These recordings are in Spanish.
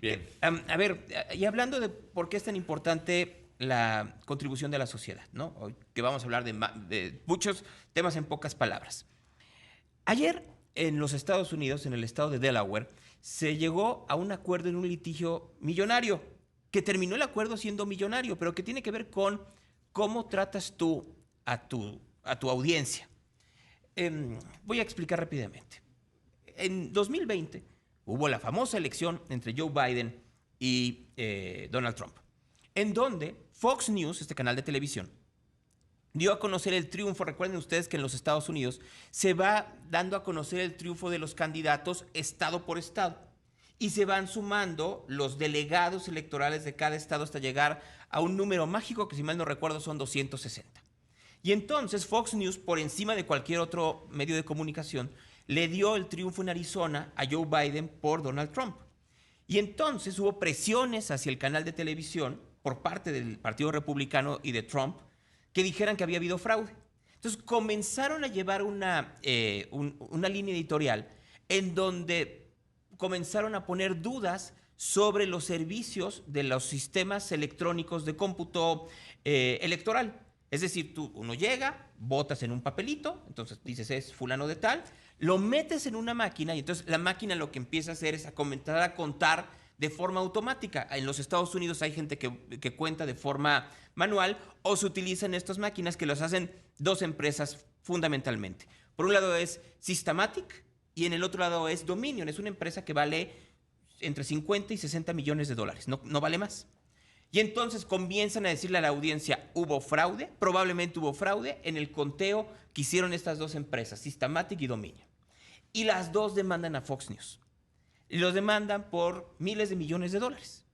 Bien. A ver, y hablando de por qué es tan importante la contribución de la sociedad, ¿no? Hoy que vamos a hablar de muchos temas en pocas palabras. Ayer en los Estados Unidos, en el estado de Delaware, se llegó a un acuerdo en un litigio millonario, que terminó el acuerdo siendo millonario, pero que tiene que ver con cómo tratas tú a tu audiencia. Voy a explicar rápidamente. En 2020 hubo la famosa elección entre Joe Biden y Donald Trump, en donde Fox News, este canal de televisión, dio a conocer el triunfo. Recuerden ustedes que en los Estados Unidos se va dando a conocer el triunfo de los candidatos estado por estado y se van sumando los delegados electorales de cada estado hasta llegar a un número mágico que, si mal no recuerdo, son 260. Y entonces Fox News, por encima de cualquier otro medio de comunicación, le dio el triunfo en Arizona a Joe Biden por Donald Trump. Y entonces hubo presiones hacia el canal de televisión por parte del Partido Republicano y de Trump que dijeran que había habido fraude. Entonces comenzaron a llevar una línea editorial en donde comenzaron a poner dudas sobre los servicios de los sistemas electrónicos de cómputo electoral. Es decir, uno llega, votas en un papelito, entonces dices es fulano de tal, lo metes en una máquina y entonces la máquina lo que empieza a hacer es a contar de forma automática. En los Estados Unidos hay gente que cuenta de forma manual o se utilizan estas máquinas que las hacen dos empresas fundamentalmente. Por un lado es Systematic y en el otro lado es Dominion. Es una empresa que vale entre 50 y 60 millones de dólares, no vale más. Y entonces comienzan a decirle a la audiencia, hubo fraude, probablemente hubo fraude en el conteo que hicieron estas dos empresas, Systematic y Dominion. Y las dos demandan a Fox News. Y los demandan por miles de millones de dólares.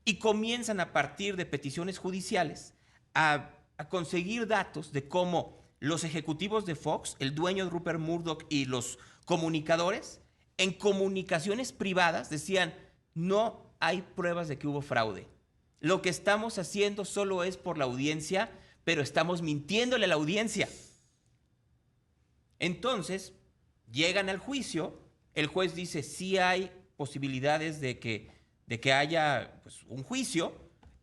Y comienzan a partir de peticiones judiciales a conseguir datos de cómo los ejecutivos de Fox, el dueño de Rupert Murdoch y los comunicadores, en comunicaciones privadas decían, no hay pruebas de que hubo fraude. Lo que estamos haciendo solo es por la audiencia, pero estamos mintiéndole a la audiencia. Entonces, llegan al juicio, el juez dice, sí hay posibilidades de que haya pues, un juicio,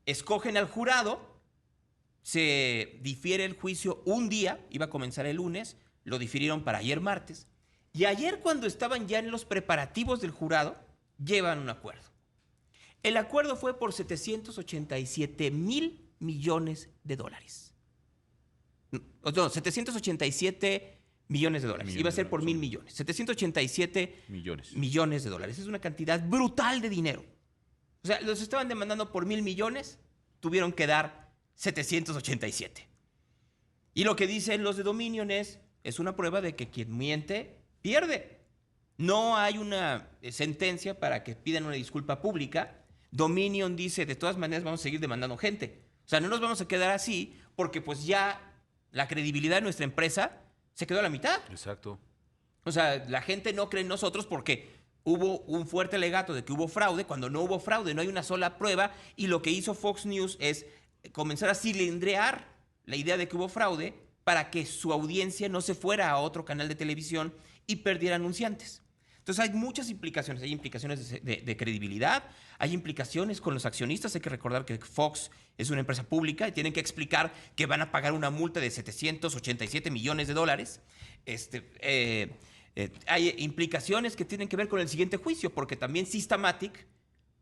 escogen al jurado, se difiere el juicio un día, iba a comenzar el lunes, lo difirieron para ayer martes, y ayer cuando estaban ya en los preparativos del jurado, llevan un acuerdo. El acuerdo fue por 787 mil millones de dólares. No, 787 millones de dólares. Iba a ser por 1,000 millones. 787 millones de dólares. Es una cantidad brutal de dinero. O sea, los estaban demandando por 1,000 millones, tuvieron que dar 787. Y lo que dicen los de Dominion es una prueba de que quien miente, pierde. No hay una sentencia para que pidan una disculpa pública. Dominion dice, de todas maneras vamos a seguir demandando gente. O sea, no nos vamos a quedar así porque pues ya la credibilidad de nuestra empresa se quedó a la mitad. Exacto. O sea, la gente no cree en nosotros porque hubo un fuerte alegato de que hubo fraude, cuando no hubo fraude, no hay una sola prueba, y lo que hizo Fox News es comenzar a cilindrear la idea de que hubo fraude para que su audiencia no se fuera a otro canal de televisión y perdiera anunciantes. Entonces hay muchas implicaciones, hay implicaciones de credibilidad, hay implicaciones con los accionistas. Hay que recordar que Fox es una empresa pública y tienen que explicar que van a pagar una multa de 787 millones de dólares. Hay implicaciones que tienen que ver con el siguiente juicio, porque también Systematic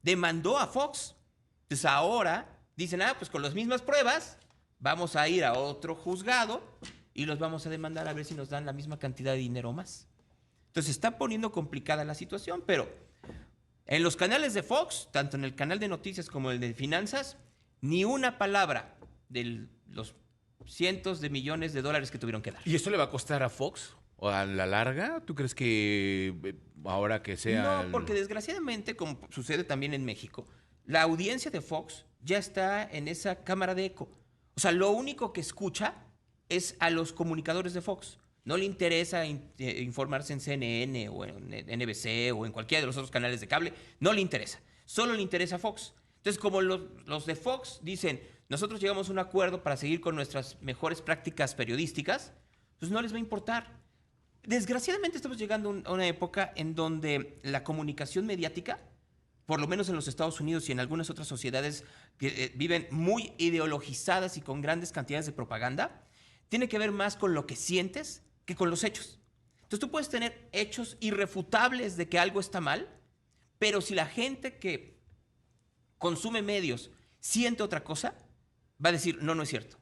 demandó a Fox. Entonces ahora dicen, pues con las mismas pruebas vamos a ir a otro juzgado y los vamos a demandar a ver si nos dan la misma cantidad de dinero o más. Entonces se está poniendo complicada la situación, pero en los canales de Fox, tanto en el canal de noticias como el de finanzas, ni una palabra de los cientos de millones de dólares que tuvieron que dar. ¿Y esto le va a costar a Fox? ¿O a la larga? ¿Tú crees que ahora que sea...? No, porque desgraciadamente, como sucede también en México, la audiencia de Fox ya está en esa cámara de eco. O sea, lo único que escucha es a los comunicadores de Fox. No le interesa informarse en CNN o en NBC o en cualquiera de los otros canales de cable. No le interesa. Solo le interesa a Fox. Entonces, como los de Fox dicen, nosotros llegamos a un acuerdo para seguir con nuestras mejores prácticas periodísticas, pues no les va a importar. Desgraciadamente estamos llegando a una época en donde la comunicación mediática por lo menos en los Estados Unidos y en algunas otras sociedades que viven muy ideologizadas y con grandes cantidades de propaganda, tiene que ver más con lo que sientes que con los hechos. Entonces tú puedes tener hechos irrefutables de que algo está mal, pero si la gente que consume medios siente otra cosa, va a decir, no, no es cierto.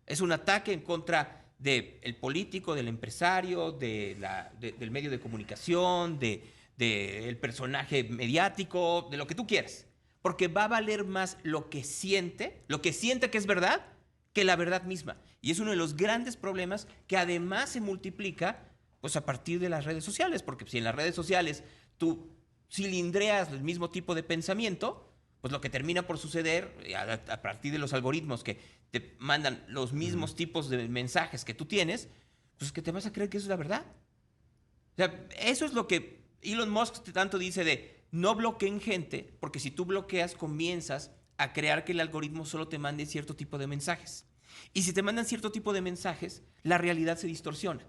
Es un ataque en contra del político, del empresario, del medio de comunicación, del personaje mediático, de lo que tú quieras. Porque va a valer más lo que siente que es verdad, que la verdad misma. Y es uno de los grandes problemas que además se multiplica pues, a partir de las redes sociales. Porque si en las redes sociales tú cilindreas el mismo tipo de pensamiento, pues lo que termina por suceder a partir de los algoritmos que te mandan los mismos tipos de mensajes que tú tienes, pues es que te vas a creer que eso es la verdad. O sea, eso es lo que Elon Musk tanto dice de no bloqueen gente, porque si tú bloqueas comienzas a crear que el algoritmo solo te mande cierto tipo de mensajes. Y si te mandan cierto tipo de mensajes, la realidad se distorsiona.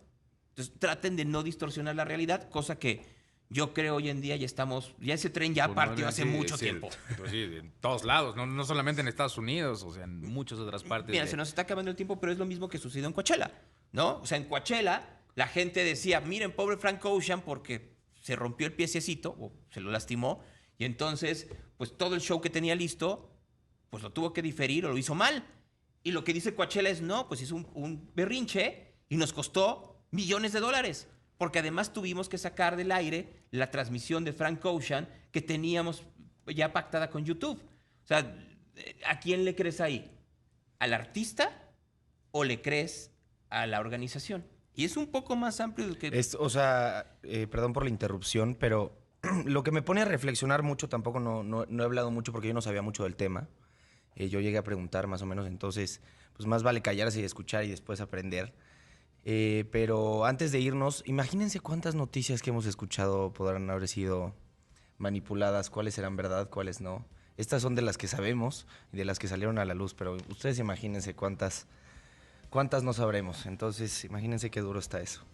Entonces traten de no distorsionar la realidad, cosa que yo creo hoy en día ya ese tren ya Pues partió no, hace sí, mucho sí, tiempo. Pues sí, en todos lados, no solamente en Estados Unidos, o sea, en muchas otras partes. Mira, se nos está acabando el tiempo, pero es lo mismo que sucedió en Coachella, ¿no? O sea, en Coachella la gente decía, miren, pobre Frank Ocean porque se rompió el piececito o se lo lastimó y entonces, pues todo el show que tenía listo, pues lo tuvo que diferir o lo hizo mal. Y lo que dice Coachella es, no, pues hizo un berrinche y nos costó millones de dólares. Porque además tuvimos que sacar del aire la transmisión de Frank Ocean que teníamos ya pactada con YouTube. O sea, ¿a quién le crees ahí? ¿Al artista o le crees a la organización? Y es un poco más amplio de que... Perdón por la interrupción, pero lo que me pone a reflexionar mucho, tampoco no he hablado mucho porque yo no sabía mucho del tema. Yo llegué a preguntar más o menos, entonces pues más vale callarse y escuchar y después aprender. Pero antes de irnos, imagínense cuántas noticias que hemos escuchado podrán haber sido manipuladas, cuáles serán verdad, cuáles no. Estas son de las que sabemos y de las que salieron a la luz, pero ustedes imagínense cuántas no sabremos. Entonces, imagínense qué duro está eso.